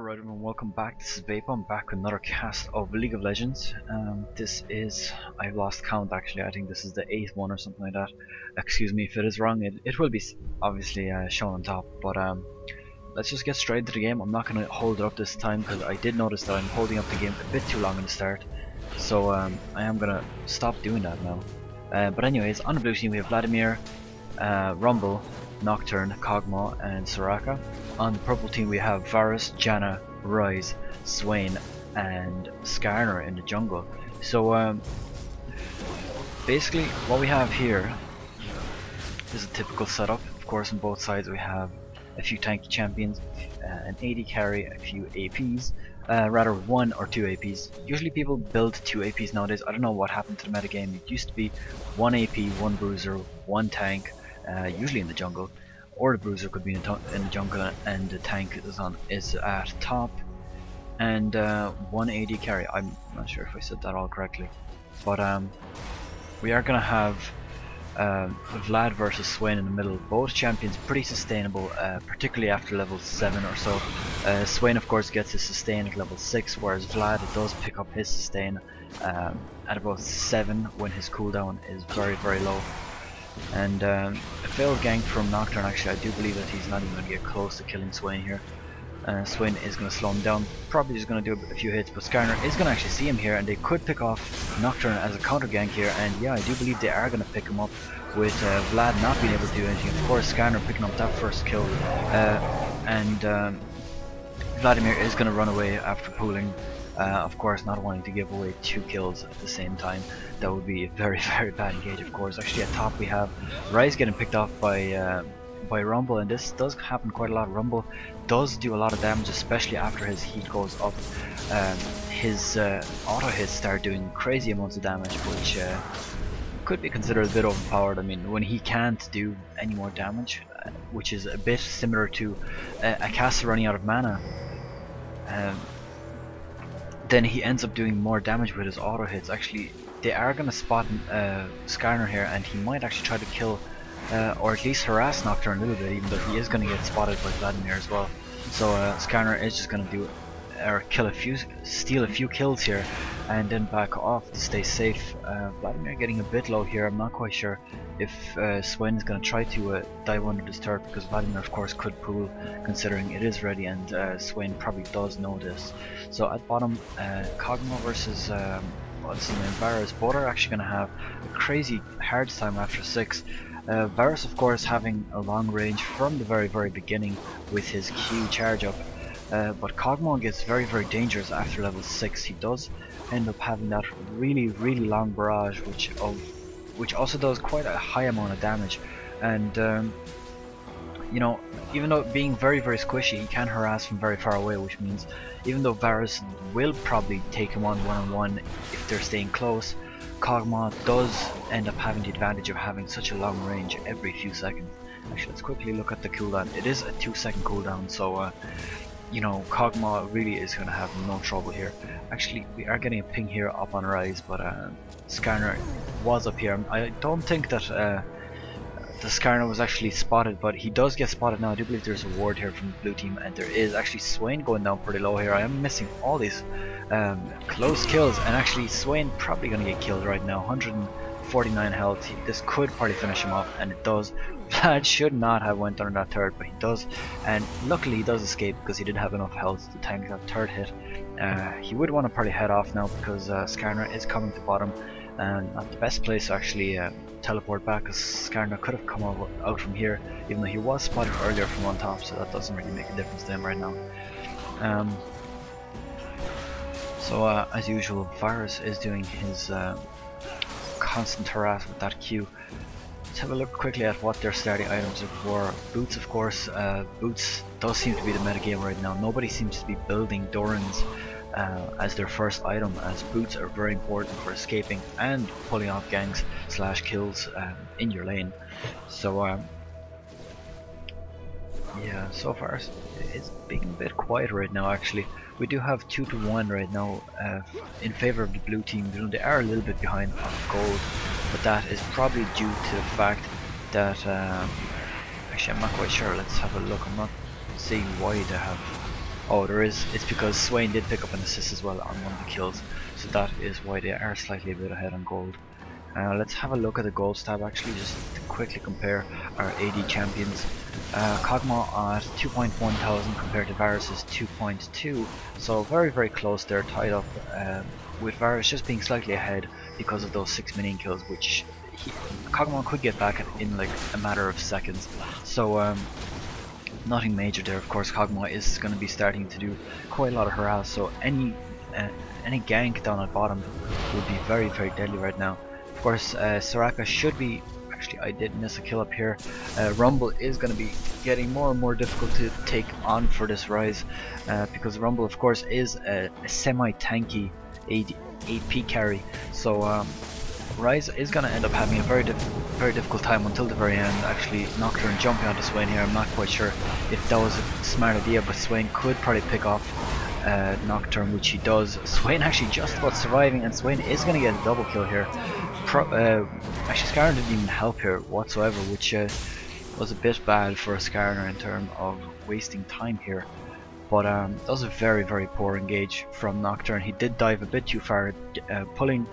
Alright everyone, welcome back. This is Vaipo. I'm back with another cast of League of Legends. This is, I've lost count actually, I think this is the 8th one or something like that. Excuse me if it is wrong, it will be obviously shown on top, but let's just get straight into the game. I'm not going to hold it up this time because I did notice that I'm holding up the game a bit too long in the start. So I am going to stop doing that now. But anyways, on the blue team we have Vladimir, Rumble, Nocturne, Kog'Maw and Soraka. On the purple team we have Varus, Janna, Ryze, Swain and Skarner in the jungle. So basically what we have here is a typical setup. Of course on both sides we have a few tanky champions, an AD carry, a few APs, rather 1 or 2 APs. Usually people build 2 APs nowadays. I don't know what happened to the metagame. It used to be 1 AP, 1 bruiser, 1 tank, usually in the jungle, or the bruiser could be in the jungle and the tank is at top, and 1 AD carry. I'm not sure if I said that all correctly, but we are gonna have Vlad versus Swain in the middle. Both champions pretty sustainable, particularly after level 7 or so. Swain of course gets his sustain at level 6, whereas Vlad does pick up his sustain at about 7 when his cooldown is very low. And a failed gank from Nocturne. Actually I do believe that he's not even going to get close to killing Swain here. Swain is going to slow him down, probably just going to do a few hits, but Skarner is going to actually see him here, and they could pick off Nocturne as a counter gank here, and yeah, I do believe they are going to pick him up with Vlad not being able to do anything. Of course Skarner picking up that first kill, and Vladimir is going to run away after pulling. Of course not wanting to give away 2 kills at the same time. That would be a very bad engage of course. Actually at top we have Ryze getting picked off by Rumble, and this does happen quite a lot. Rumble does do a lot of damage, especially after his heat goes up. His auto hits start doing crazy amounts of damage, which could be considered a bit overpowered. I mean, when he can't do any more damage, which is a bit similar to a caster running out of mana, then he ends up doing more damage with his auto hits. Actually they are going to spot Skarner here, and he might actually try to kill or at least harass Nocturne a little bit, even though he is going to get spotted by Vladimir as well. So Skarner is just going to do steal a few kills here and then back off to stay safe. Vladimir getting a bit low here. I'm not quite sure if Swain is going to try to dive under this turret, because Vladimir of course could pull, considering it is ready, and Swain probably does know this. So at bottom, Kog'Maw versus what's his name, Varus. Both are actually going to have a crazy hard time after 6. Varus of course having a long range from the very beginning with his Q charge up, but Kog'Maw gets very dangerous after level 6. He does end up having that really long barrage, which also does quite a high amount of damage, and you know, even though being very squishy, he can harass from very far away, which means even though Varus will probably take him on one-on-one if they're staying close, Kog'Maw does end up having the advantage of having such a long range every few seconds. Actually, let's quickly look at the cooldown. It is a 2-second cooldown, so you know, Kog'Maw really is going to have no trouble here. Actually, we are getting a ping here up on Ryze, but Skarner was up here. I don't think that the Skarner was actually spotted, but he does get spotted now. I do believe there's a ward here from the blue team, and there is actually Swain going down pretty low here. I am missing all these close kills, and actually Swain probably going to get killed right now. 149 health. This could probably finish him off, and it does. Vlad should not have went under that turret, but he does, and luckily he does escape because he didn't have enough health to tank that third hit. He would want to probably head off now because Skarner is coming to bottom, and not the best place to actually teleport back, because Skarner could have come out from here, even though he was spotted earlier from on top, so that doesn't really make a difference to him right now. So as usual, Varus is doing his constant harass with that Q. Let's have a look quickly at what their starting items are for. Boots, of course. Boots does seem to be the metagame right now. Nobody seems to be building Dorans as their first item, as boots are very important for escaping and pulling off ganks / kills in your lane. So yeah, so far it's being a bit quiet right now. Actually, we do have 2-1 right now in favor of the blue team. They are a little bit behind on gold, but that is probably due to the fact that actually I'm not quite sure. Let's have a look. I'm not seeing why they have Oh, there is. It's because Swain did pick up an assist as well on one of the kills, so that is why they are slightly a bit ahead on gold. Let's have a look at the goals tab actually, just to quickly compare our AD champions. Kog'Maw at 2.1 thousand compared to Varus's 2.2, so very close there, tied up, with Varus just being slightly ahead because of those 6 minion kills, which Kog'Maw could get back in like a matter of seconds. So nothing major there. Of course, Kog'Maw is going to be starting to do quite a lot of harass, so any gank down at bottom would be very deadly right now. Of course, Soraka should be. Actually, I did miss a kill up here. Rumble is going to be getting more and more difficult to take on for this Ryze, because Rumble, of course, is a semi-tanky AP carry. So Ryze is going to end up having a very difficult time until the very end. Actually, Nocturne jumping onto Swain here. I'm not quite sure if that was a smart idea, but Swain could probably pick off Nocturne, which he does. Swain actually just about surviving, and Swain is going to get a double kill here. Actually, Skarner didn't even help here whatsoever, which was a bit bad for Skarner in terms of wasting time here. But that was a very poor engage from Nocturne. He did dive a bit too far, pulling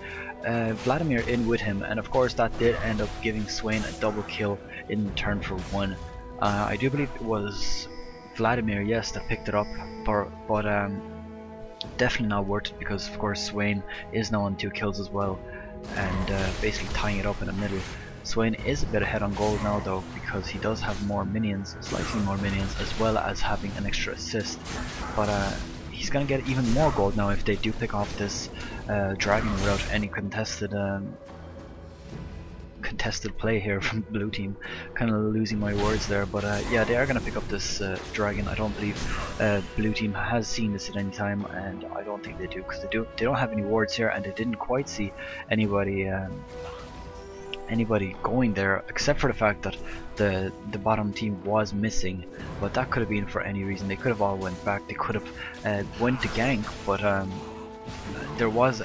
Vladimir in with him, and of course that did end up giving Swain a double kill in return for one. I do believe it was Vladimir, yes, that picked it up, but definitely not worth it, because of course Swain is now on 2 kills as well, and basically tying it up in the middle. Swain is a bit ahead on gold now though, because he does have more minions, slightly more minions, as well as having an extra assist. But he's gonna get even more gold now if they do pick off this dragon without any contested play here from the blue team. Kind of losing my words there, but yeah, they are gonna pick up this dragon. I don't believe blue team has seen this at any time, and I don't think they do, because they don't have any wards here, and they didn't quite see anybody going there, except for the fact that the bottom team was missing. But that could have been for any reason. They could have all went back. They could have went to gank, but there was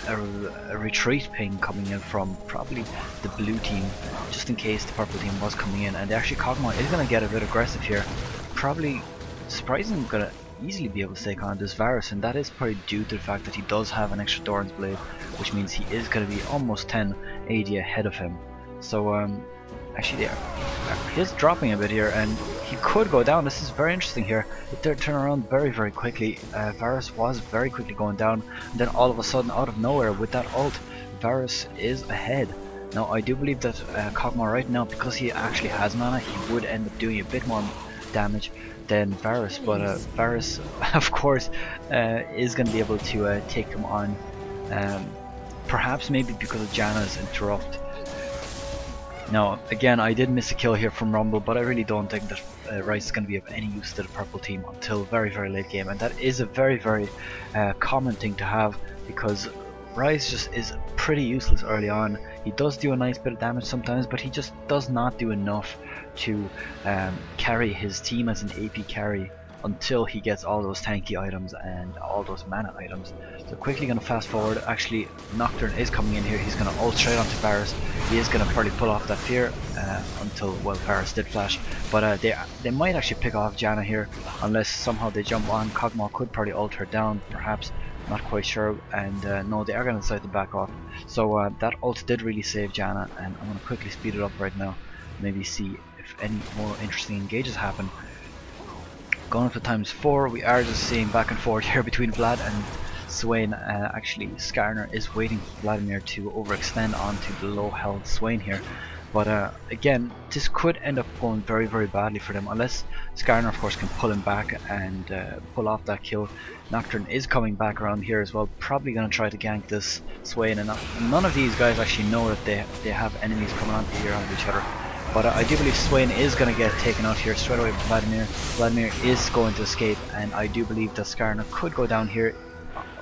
a retreat ping coming in from probably the blue team, just in case the purple team was coming in. And actually Kog'Maw is going to get a bit aggressive here, probably surprisingly going to easily be able to take on this Varus, and that is probably due to the fact that he does have an extra Doran's Blade, which means he is going to be almost 10 AD ahead of him. So actually he is dropping a bit here, and he could go down. This is very interesting here. It did turn around very quickly. Varus was very quickly going down, and then all of a sudden, out of nowhere, with that ult, Varus is ahead. Now I do believe that Kog'Maw right now, because he actually has mana, he would end up doing a bit more damage than Varus, but Varus of course is going to be able to take him on, perhaps maybe because of Janna's interrupt. Now again, I did miss a kill here from Rumble, but I really don't think that Ryze is going to be of any use to the purple team until very late game, and that is a very common thing to have, because Ryze just is pretty useless early on. He does do a nice bit of damage sometimes, but he just does not do enough to carry his team as an AP carry until he gets all those tanky items and all those mana items. So quickly going to fast forward. Actually, Nocturne is coming in here. He's going to ult straight onto Varus. He is going to probably pull off that fear until, well, Varus did flash. But they might actually pick off Janna here, unless somehow they jump on. Kog'Maw could probably ult her down, perhaps. Not quite sure. And no, they are going to decide to back off. So that ult did really save Janna, and I'm going to quickly speed it up right now. Maybe see if any more interesting engages happen. Going up to ×4, we are just seeing back and forth here between Vlad and Swain. Actually, Skarner is waiting for Vladimir to overextend onto the low health Swain here. But again, this could end up going very badly for them, unless Skarner of course can pull him back and pull off that kill. Nocturne is coming back around here as well, probably going to try to gank this Swain, and none of these guys actually know that they have enemies coming onto here on each other. But I do believe Swain is going to get taken out here straight away by Vladimir. Vladimir is going to escape, and I do believe that Skarner could go down here.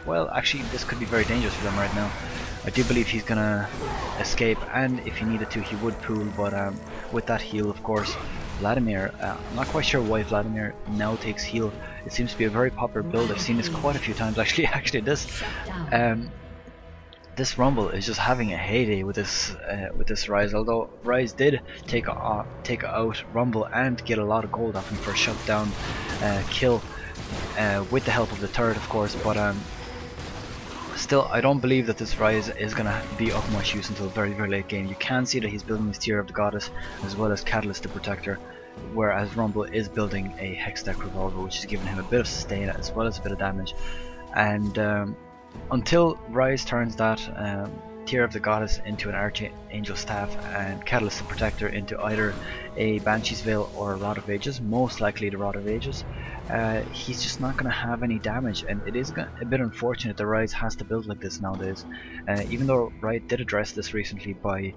Well, actually, this could be very dangerous for them right now. I do believe he's going to escape, and if he needed to, he would pool. But with that heal, of course, Vladimir, I'm not quite sure why Vladimir now takes heal. It seems to be a very popular build. I've seen this quite a few times actually. This Rumble is just having a heyday with this Ryze. Although Ryze did take out Rumble and get a lot of gold off him for a shutdown kill. with the help of the turret, of course. But still, I don't believe that this Rise is going to be of much use until very, very late game. You can see that he's building his Tear of the Goddess as well as Catalyst the Protector, whereas Rumble is building a Hex Deck Revolver, which is giving him a bit of sustain as well as a bit of damage. And until Rise turns that Tear of the Goddess into an Archangel Staff and Catalyst the Protector into either a Banshee's Veil or a Rod of Ages, most likely the Rod of Ages, he's just not going to have any damage, and it is a bit unfortunate that Rise has to build like this nowadays. Even though Riot did address this recently by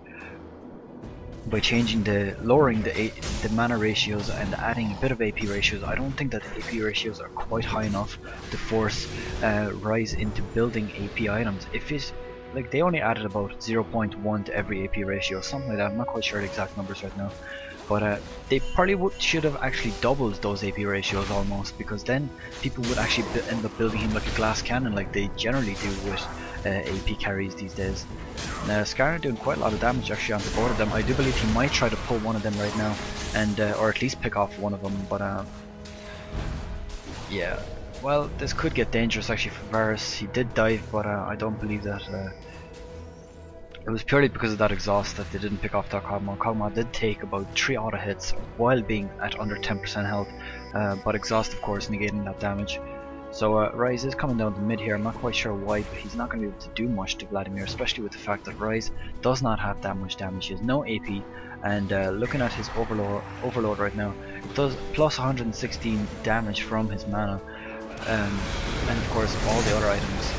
changing lowering the mana ratios and adding a bit of AP ratios, I don't think that the AP ratios are quite high enough to force Rise into building AP items. If it's like they only added about 0.1 to every AP ratio, something like that. I'm not quite sure the exact numbers right now, but they probably should have actually doubled those AP ratios almost, because then people would actually end up building him like a glass cannon like they generally do with AP carries these days. Skarner doing quite a lot of damage actually on the board of them. I do believe he might try to pull one of them right now, and or at least pick off one of them, but yeah. Well, this could get dangerous actually for Varus. He did dive, but I don't believe that it was purely because of that exhaust that they didn't pick off that Kog'Maw. Kog'Maw did take about 3 auto hits while being at under 10% health, but exhaust of course negating that damage. So Rise is coming down to mid here. I'm not quite sure why, but he's not going to be able to do much to Vladimir, especially with the fact that Rise does not have that much damage. He has no AP, and looking at his overload right now, it does plus 116 damage from his mana. And of course all the other items,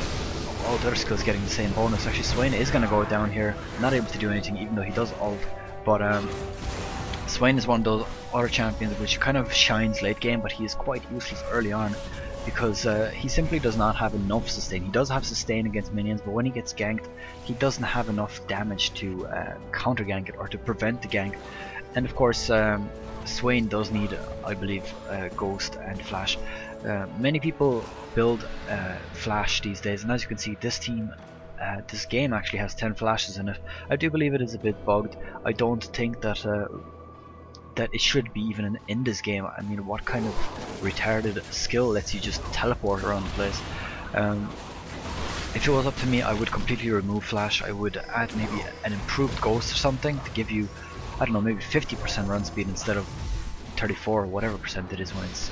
all the other skills getting the same bonus. Actually Swain is going to go down here, not able to do anything even though he does ult, but Swain is one of those other champions which kind of shines late game, but he is quite useless early on because he simply does not have enough sustain. He does have sustain against minions, but when he gets ganked he doesn't have enough damage to counter gank it or to prevent the gank. And of course Swain does need, I believe, Ghost and Flash. Many people build Flash these days, and as you can see, this this game actually has 10 flashes in it. I do believe it is a bit bugged. I don't think that that it should be even in this game. I mean, what kind of retarded skill lets you just teleport around the place? If it was up to me, I would completely remove Flash. I would add maybe an improved Ghost or something to give you, I don't know, maybe 50% run speed instead of 34 or whatever percent it is when it's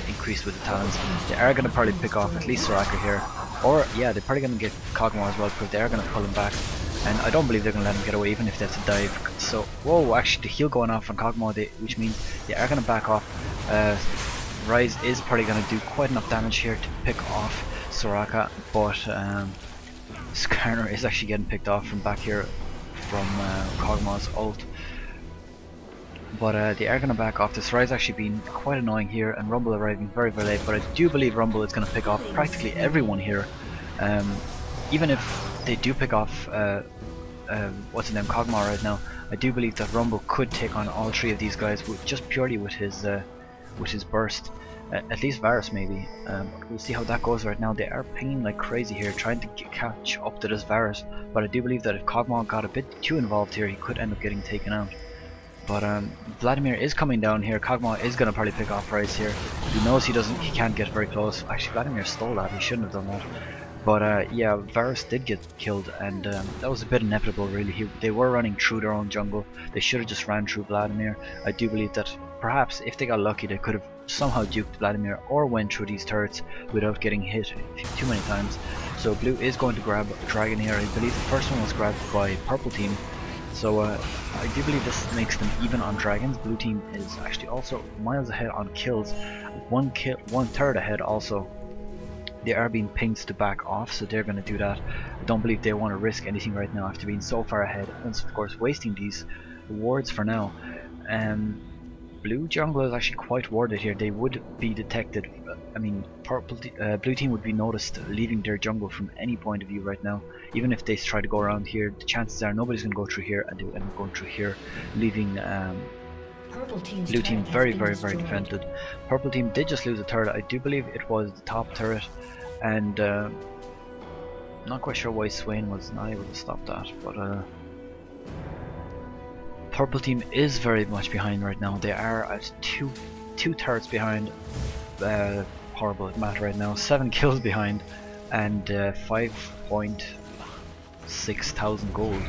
increased with the talents. They are going to probably pick off at least Soraka here, or yeah, they're probably going to get Kog'Maw as well, because they are going to pull him back, and I don't believe they're going to let him get away even if that's a dive. So whoa, actually the heal going off on Kog'Maw, which means they are going to back off. Rise is probably going to do quite enough damage here to pick off Soraka, but Skarner is actually getting picked off from back here from Kog'Maw's ult. But they are going to back off. This Rise actually being quite annoying here, and Rumble arriving very, very late. But I do believe Rumble is going to pick off practically everyone here. Even if they do pick off what's his name, Kog'Maw right now, I do believe that Rumble could take on all 3 of these guys just purely with his burst. At least Varus maybe. We'll see how that goes right now. They are pinging like crazy here, trying to catch up to this Varus. But I do believe that if Kog'Maw got a bit too involved here, he could end up getting taken out. But Vladimir is coming down here. Kog'Maw is gonna probably pick off Rise here. He knows he can't get very close. Actually, Vladimir stole that. He shouldn't have done that. But yeah, Varus did get killed, and that was a bit inevitable, really. They were running through their own jungle. They should have just ran through Vladimir. I do believe that perhaps if they got lucky, they could have somehow duped Vladimir or went through these turrets without getting hit too many times. So Blue is going to grab Dragon here. I believe the first one was grabbed by Purple Team. So I do believe this makes them even on dragons. Blue team is actually also miles ahead on kills, one third ahead also. They are being pinged to back off, so they're going to do that. I don't believe they want to risk anything right now after being so far ahead, and of course wasting these wards for now. Blue jungle is actually quite warded here. They would be detected. I mean, blue team would be noticed leaving their jungle from any point of view right now. Even if they try to go around here, the chances are nobody's going to go through here, and they end up going through here, leaving blue team very, very, very defended. Purple team did just lose a turret. I do believe it was the top turret, and not quite sure why Swain was not able to stop that, but Purple team is very much behind right now. They are at two turrets behind. horrible at math right now. 7 kills behind and 5.6 thousand gold.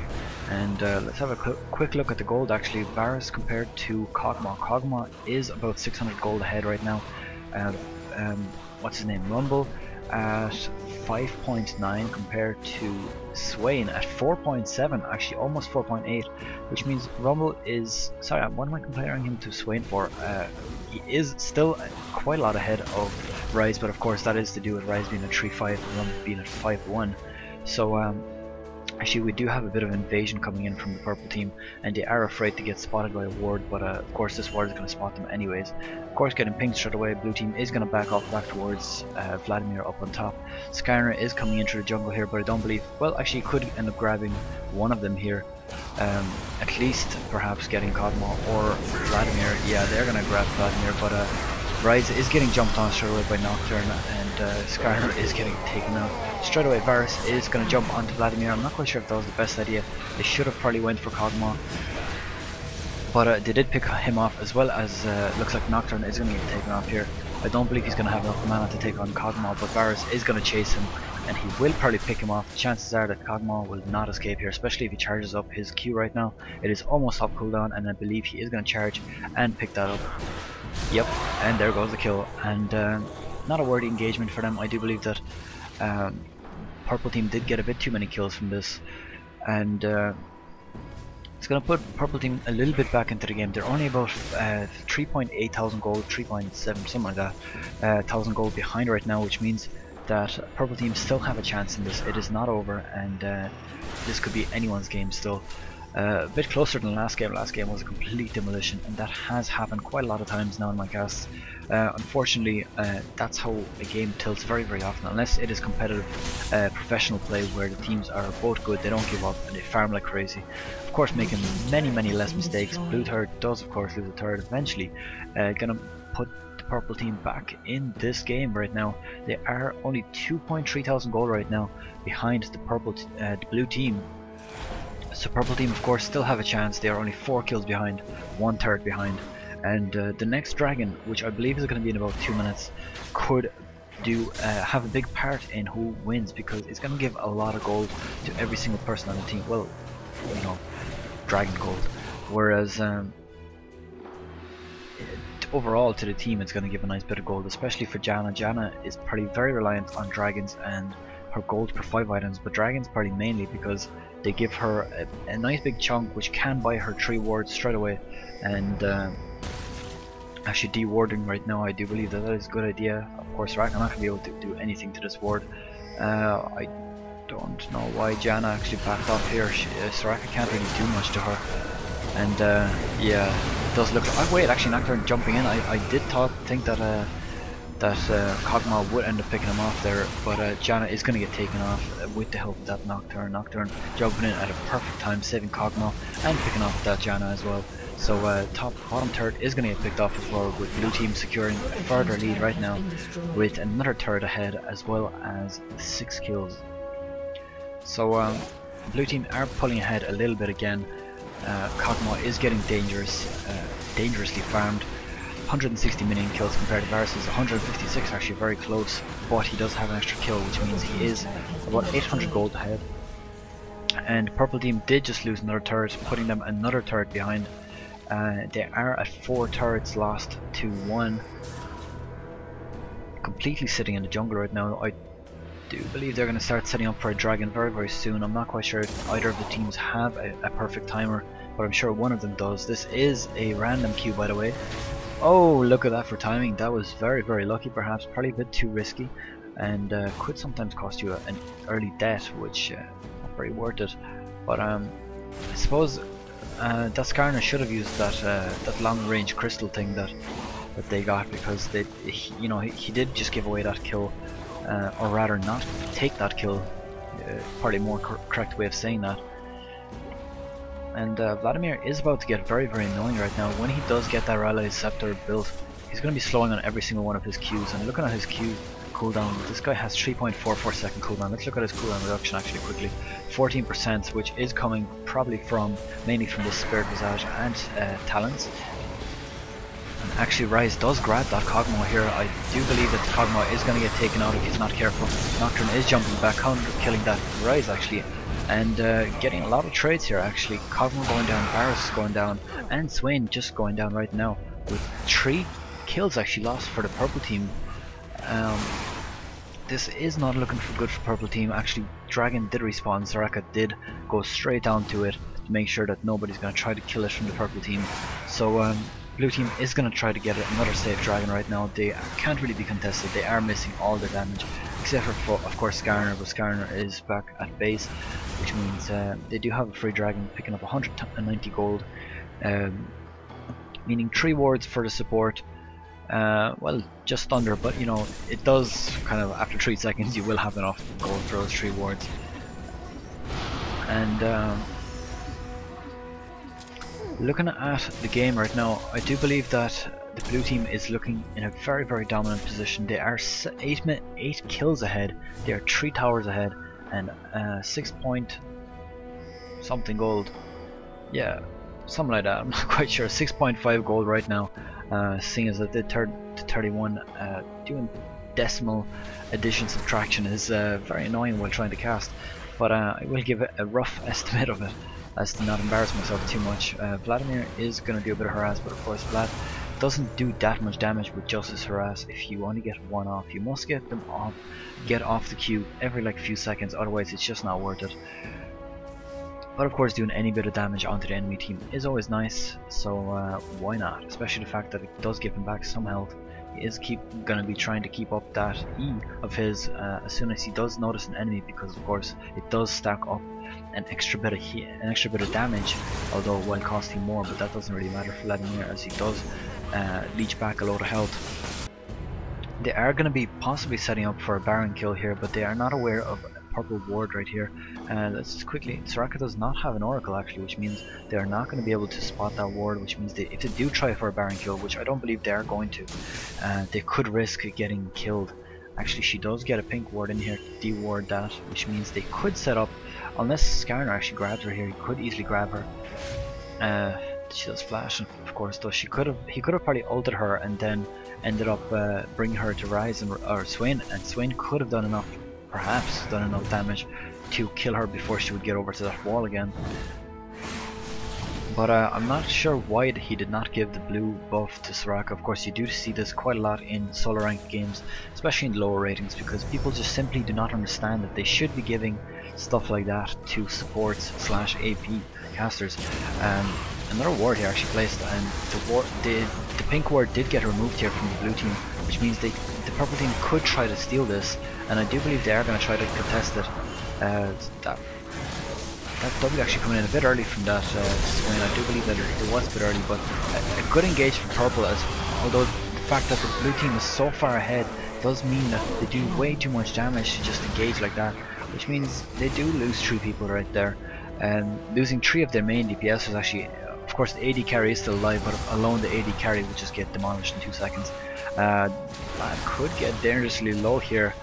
And let's have a quick look at the gold actually. Varus compared to Kog'Maw. Kog'Maw is about 600 gold ahead right now. What's his name? Rumble at 5.9 compared to Swain at 4.7, actually almost 4.8, which means Rumble is, sorry, what am I comparing him to Swain for? He is still quite a lot ahead of Rise, but of course that is to do with Rise being at 3.5 and Rumble being at 5.1. So actually we do have a bit of invasion coming in from the purple team, and they are afraid to get spotted by a ward, but of course this ward is going to spot them anyways. Of course, getting pinged straight away, blue team is going to back off back towards Vladimir up on top. Skarner is coming into the jungle here, but I don't believe, well actually he could end up grabbing one of them here. At least perhaps getting Kog'Maw or Vladimir. Yeah, they're going to grab Vladimir, but Rise is getting jumped on straight away by Nocturne, and Skarner is getting taken out. Straight away Varus is going to jump onto Vladimir. I'm not quite sure if that was the best idea. They should have probably went for Kog'Maw, but they did pick him off, as well as looks like Nocturne is going to get taken off here. I don't believe he's going to have enough mana to take on Kog'Maw, but Varus is going to chase him, and he will probably pick him off. The chances are that Kog'Maw will not escape here, especially if he charges up his Q right now. It is almost up cooldown, and I believe he is going to charge and pick that up. Yep, and there goes the kill, and not a worthy engagement for them. I do believe that purple team did get a bit too many kills from this, and it's going to put purple team a little bit back into the game. They're only about 3.8 thousand gold, 3.7, something like that, thousand gold behind right now, which means that purple team still have a chance in this. It is not over, and this could be anyone's game still. A bit closer than last game. Last game was a complete demolition, and that has happened quite a lot of times now in my casts. Unfortunately, that's how a game tilts very, very often, unless it is competitive professional play where the teams are both good, they don't give up, and they farm like crazy. Of course, making many, many less mistakes. Blue third does, of course, lose a third eventually. Gonna put the purple team back in this game right now. They are only 2.3 thousand gold right now behind the the blue team. So purple team of course still have a chance. They are only 4 kills behind, 1/3 behind, and the next dragon, which I believe is going to be in about 2 minutes, could have a big part in who wins, because it's going to give a lot of gold to every single person on the team. Well, you know, dragon gold. Whereas overall to the team it's going to give a nice bit of gold, especially for Janna. Janna is probably very reliant on dragons and her gold per 5 items, but dragons probably mainly because they give her a nice big chunk which can buy her 3 wards straight away. And actually dewarding right now, I do believe that is a good idea. Of course Soraka not going to be able to do anything to this ward. I don't know why Janna actually backed off here. Soraka can't really do much to her, and yeah, it does look. Oh wait, actually Nocturne jumping in. I did think that Kog'Maw would end up picking him off there, but Janna is going to get taken off with the help of that Nocturne. Nocturne jumping in at a perfect time, saving Kog'Maw and picking off that Janna as well. So bottom third is going to get picked off as well, with blue team securing a further lead right now with another third ahead, as well as 6 kills. So blue team are pulling ahead a little bit again. Kog'Maw is getting dangerously farmed. 160 million kills compared to Varus' 156, actually very close, but he does have an extra kill, which means he is about 800 gold ahead. And purple team did just lose another turret, putting them another turret behind. They are at 4 turrets lost to 1, completely sitting in the jungle right now. I do believe they're going to start setting up for a dragon very, very soon. I'm not quite sure if either of the teams have a perfect timer, but I'm sure one of them does. This is a random queue, by the way. Oh, look at that for timing. That was very, very lucky, perhaps probably a bit too risky, and could sometimes cost you an early death, which not very worth it. But I suppose that Skarner should have used that long range crystal thing that they got, because he did just give away that kill, or rather not take that kill, probably more correct way of saying that. And Vladimir is about to get very, very annoying right now. When he does get that Rally Scepter built, he's going to be slowing on every single one of his Qs. And looking at his Q cooldown, this guy has 3.44 second cooldown. Let's look at his cooldown reduction actually quickly. 14%, which is coming probably mainly from the Spirit Visage and Talons. And Actually, Rise does grab that Kog'Maw here. I do believe that the Kog'Maw is going to get taken out if he's not careful. Nocturne is jumping back, counter killing that Rise actually, and getting a lot of trades here actually. Kog'Maw going down, Varus going down, and Swain just going down right now with 3 kills actually lost for the purple team. This is not looking for good for purple team. Actually, Dragon did respawn. Soraka did go straight down to it to make sure that nobody's going to try to kill it from the purple team. So blue team is going to try to get another safe Dragon right now. They can't really be contested. They are missing all their damage except for of course Skarner, but Skarner is back at base, which means they do have a free Dragon picking up 190 gold, meaning 3 wards for the support. Well, just under, but you know, it does kind of, after 3 seconds you will have enough gold for those 3 wards. And looking at the game right now, I do believe that the blue team is looking in a very, very dominant position. They are 8 kills ahead, they are 3 towers ahead, and 6 point something gold. Yeah, something like that, I'm not quite sure. 6.5 gold right now. Seeing as that they turned to 31, doing decimal addition subtraction is very annoying while trying to cast, but I will give it a rough estimate of it as to not embarrass myself too much. Vladimir is going to do a bit of harass, but of course Vlad doesn't do that much damage with just his harass. If you only get 1 off, you must get them off, get off the queue every like few seconds, otherwise it's just not worth it. But of course, doing any bit of damage onto the enemy team is always nice, so why not? Especially the fact that it does give him back some health. He is going to be trying to keep up that E of his as soon as he does notice an enemy, because of course it does stack up an extra bit of damage, although while costing more. But that doesn't really matter for Vladimir, as he does leech back a load of health. They are going to be possibly setting up for a Baron kill here, but they are not aware of purple ward right here. Let's just quickly, Soraka does not have an oracle actually, which means they are not going to be able to spot that ward, which means if they do try for a Baron kill, which I don't believe they are going to, they could risk getting killed. Actually, she does get a pink ward in here to de-ward that, which means they could set up, unless Skarner actually grabs her here, he could easily grab her. She does flash, and of course, though he could have probably ulted her and then ended up bringing her to Rise or Swain, and Swain could have done enough, perhaps done enough damage to kill her before she would get over to that wall again. But I'm not sure why he did not give the blue buff to Soraka. Of course, you do see this quite a lot in solo ranked games, especially in lower ratings, because people just simply do not understand that they should be giving stuff like that to supports / AP casters. Another ward here actually placed, and the pink ward did get removed here from the blue team, which means the purple team could try to steal this, and I do believe they are going to try to contest it. That W actually coming in a bit early from that Swain. I do believe that it was a bit early, but a good engage from purple, as although the fact that the blue team is so far ahead does mean that they do way too much damage to just engage like that, which means they do lose 3 people right there, and losing 3 of their main DPS was actually, of course the AD carry is still alive, but alone the AD carry would just get demolished in 2 seconds. That could get dangerously low here,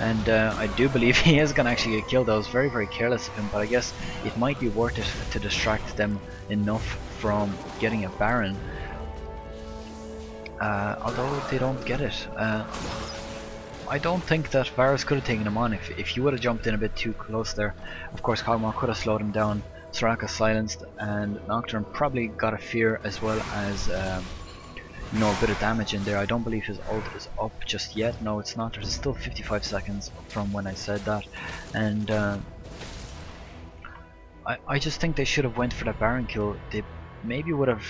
and I do believe he is going to actually get killed. That was very, very careless of him, but I guess it might be worth it to distract them enough from getting a Baron, although they don't get it. I don't think that Varus could have taken him on if he would have jumped in a bit too close there. Of course, Kog'Maw could have slowed him down, Soraka silenced, and Nocturne probably got a fear as well as you know, a bit of damage in there. I don't believe his ult is up just yet. No, it's not. There's still 55 seconds from when I said that, and I just think they should have went for that Baron kill. They maybe would have.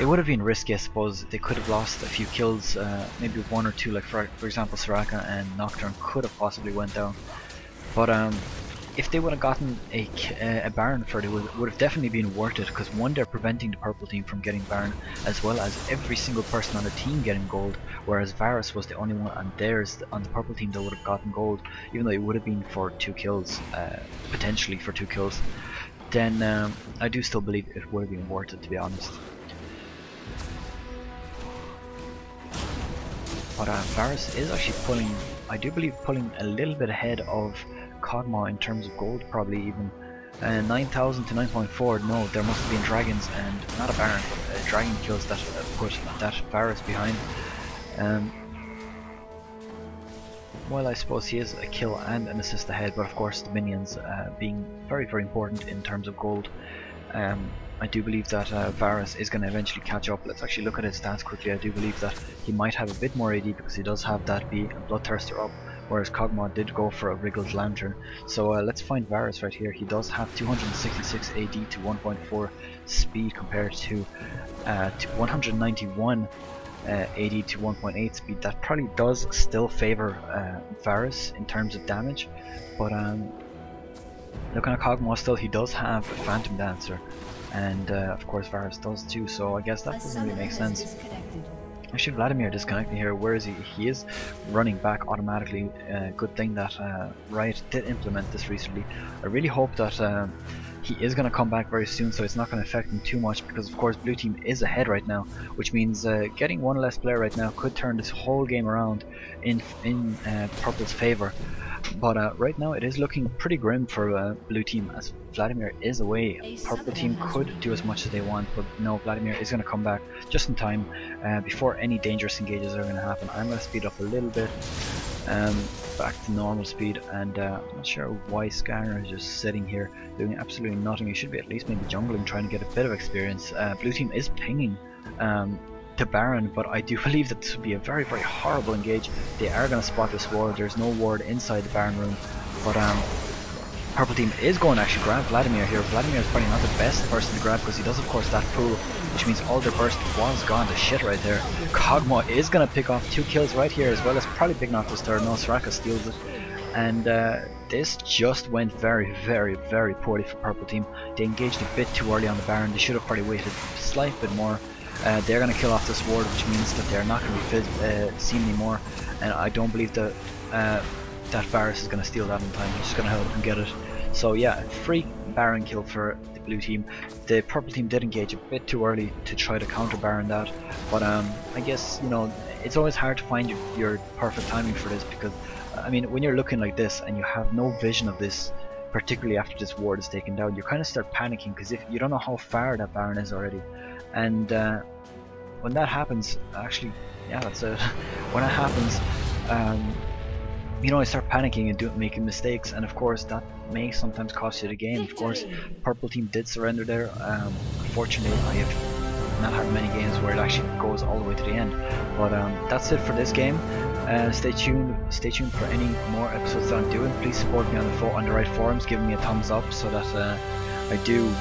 It would have been risky, I suppose. They could have lost a few kills, maybe 1 or 2. Like for example, Soraka and Nocturne could have possibly went down. But if they would have gotten a Baron for it, it would have definitely been worth it, because one, they're preventing the purple team from getting Baron, as well as every single person on the team getting gold, whereas Varus was the only one on the purple team that would have gotten gold, even though it would have been for 2 kills, potentially for 2 kills. Then I do still believe it would have been worth it, to be honest. But Varus is actually pulling, I do believe, pulling a little bit ahead of Kog'Maw in terms of gold, probably even. 9,000 to 9.4. No, there must have been dragons and not a Baron, but dragon kills that put that Varus behind. Well, I suppose he is a kill and an assist ahead, but of course the minions being very, very important in terms of gold. I do believe that Varus is going to eventually catch up. Let's actually look at his stats quickly. I do believe that he might have a bit more AD because he does have that B and Bloodthirster up, whereas Kog'Maw did go for a Wriggled Lantern. So let's find Varus right here. He does have 266 AD to 1.4 speed compared to 191 AD to 1.8 speed. That probably does still favor Varus in terms of damage, but looking at Kog'Maw still, he does have a Phantom Dancer, and of course Varus does too, so I guess that doesn't really make sense. Actually, Vladimir disconnecting here. Where is he? He is running back automatically. Good thing that Riot did implement this recently. I really hope that he is going to come back very soon, so it's not going to affect him too much, because of course blue team is ahead right now, which means getting one less player right now could turn this whole game around in purple's favor. But right now it is looking pretty grim for blue team, as Vladimir is away. Purple team could do as much as they want, but no, Vladimir is going to come back just in time before any dangerous engages are going to happen. I'm going to speed up a little bit, back to normal speed, and I'm not sure why Scanner is just sitting here doing absolutely nothing. He should be at least maybe jungling, trying to get a bit of experience. Blue team is pinging to Baron, but I do believe that this would be a very, very horrible engage. They are going to spot this ward. There's no ward inside the Baron room, but purple team is going to actually grab Vladimir here. Vladimir is probably not the best person to grab because he does of course that pool, which means all their burst was gone to shit right there. Kog'Maw is going to pick off 2 kills right here, as well as probably picking off this third. No, Soraka steals it, and this just went very, very, very poorly for purple team. They engaged a bit too early on the Baron. They should have probably waited a slight bit more. They're going to kill off this ward, which means that they're not going to be seen anymore, and I don't believe that that Varus is going to steal that in time. He's just going to help him get it. So yeah, free Baron kill for the blue team. The purple team did engage a bit too early to try to counter Baron that, but I guess, you know, it's always hard to find your perfect timing for this, because I mean, when you're looking like this and you have no vision of this, particularly after this ward is taken down, you kind of start panicking, because if you don't know how far that Baron is already, and when that happens, actually, yeah, that's it. When it happens, you know, I start panicking and making mistakes, and of course that may sometimes cost you the game. Of course, purple team did surrender there. Unfortunately, I have not had many games where it actually goes all the way to the end. But that's it for this game. Stay tuned for any more episodes that I'm doing. Please support me on the right forums, giving me a thumbs up so that I do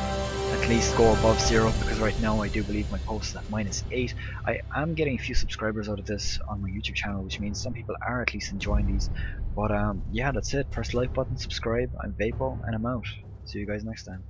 at least go above 0, because right now I do believe my post is at -8. I am getting a few subscribers out of this on my YouTube channel, which means some people are at least enjoying these. But yeah, that's it. Press the like button, subscribe. I'm Vaipo, and I'm out. See you guys next time.